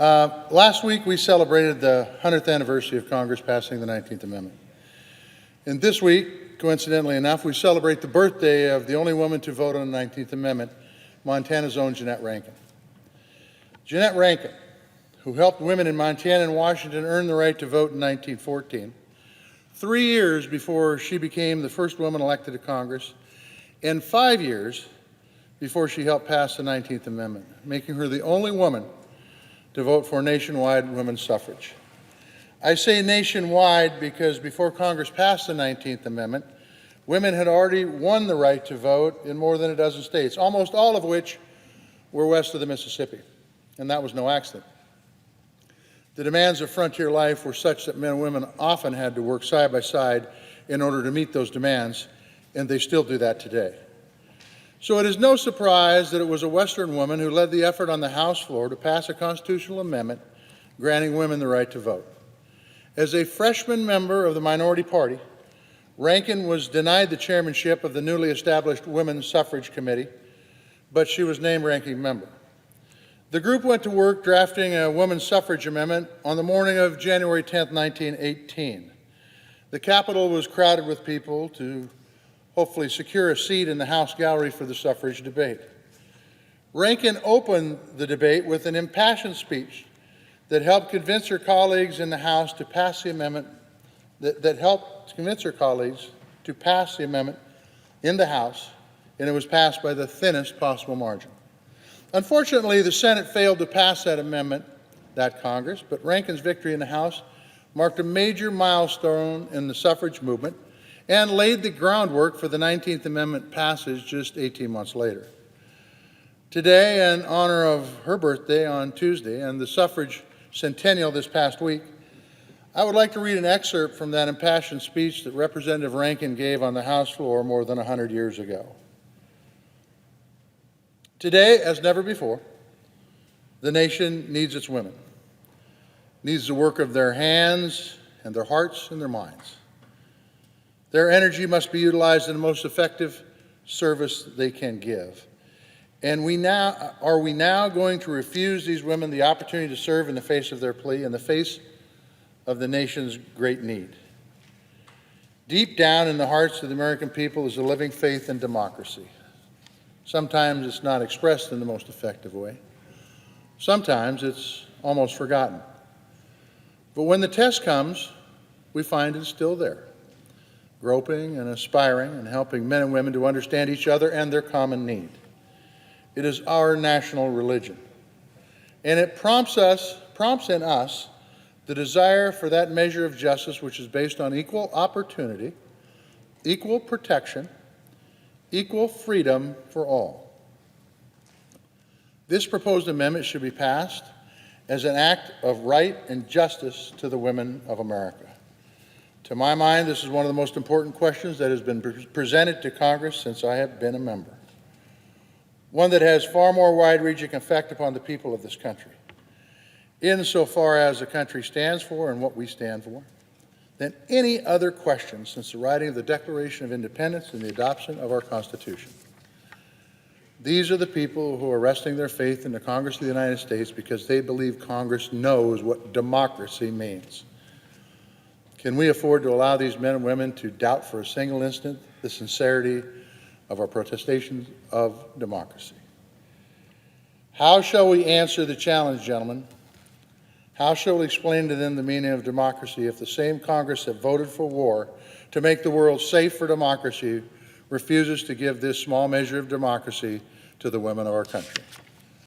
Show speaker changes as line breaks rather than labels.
Last week, we celebrated the 100th anniversary of Congress passing the 19th Amendment. And this week, coincidentally enough, we celebrate the birthday of the only woman to vote on the 19th Amendment, Montana's own Jeanette Rankin. Jeanette Rankin, who helped women in Montana and Washington earn the right to vote in 1914, 3 years before she became the first woman elected to Congress, and 5 years before she helped pass the 19th Amendment, making her the only woman to vote for nationwide women's suffrage. I say nationwide because before Congress passed the 19th Amendment, women had already won the right to vote in more than a dozen states, almost all of which were west of the Mississippi, and that was no accident. The demands of frontier life were such that men and women often had to work side by side in order to meet those demands, and they still do that today. So it is no surprise that it was a Western woman who led the effort on the House floor to pass a constitutional amendment granting women the right to vote. As a freshman member of the minority party, Rankin was denied the chairmanship of the newly established Women's Suffrage Committee, but she was named ranking member. The group went to work drafting a women's suffrage amendment on the morning of January 10, 1918. The Capitol was crowded with people to hopefully secure a seat in the House gallery for the suffrage debate. Rankin opened the debate with an impassioned speech that helped convince her colleagues in the House to pass the amendment, that helped convince her colleagues to pass the amendment in the House, and it was passed by the thinnest possible margin. Unfortunately, the Senate failed to pass that amendment, that Congress, but Rankin's victory in the House marked a major milestone in the suffrage movement and laid the groundwork for the 19th Amendment passage just 18 months later. Today, in honor of her birthday on Tuesday and the suffrage centennial this past week, I would like to read an excerpt from that impassioned speech that Representative Rankin gave on the House floor more than 100 years ago. Today, as never before, the nation needs its women, needs the work of their hands and their hearts and their minds. Their energy must be utilized in the most effective service they can give. And are we now going to refuse these women the opportunity to serve in the face of their plea, in the face of the nation's great need? Deep down in the hearts of the American people is a living faith in democracy. Sometimes it's not expressed in the most effective way. Sometimes it's almost forgotten. But when the test comes, we find it's still there, groping and aspiring and helping men and women to understand each other and their common need. It is our national religion. And it prompts in us the desire for that measure of justice which is based on equal opportunity, equal protection, equal freedom for all. This proposed amendment should be passed as an act of right and justice to the women of America. To my mind, this is one of the most important questions that has been presented to Congress since I have been a member. One that has far more wide-reaching effect upon the people of this country, insofar as the country stands for and what we stand for, than any other question since the writing of the Declaration of Independence and the adoption of our Constitution. These are the people who are resting their faith in the Congress of the United States because they believe Congress knows what democracy means. Can we afford to allow these men and women to doubt for a single instant the sincerity of our protestations of democracy? How shall we answer the challenge, gentlemen? How shall we explain to them the meaning of democracy if the same Congress that voted for war to make the world safe for democracy refuses to give this small measure of democracy to the women of our country?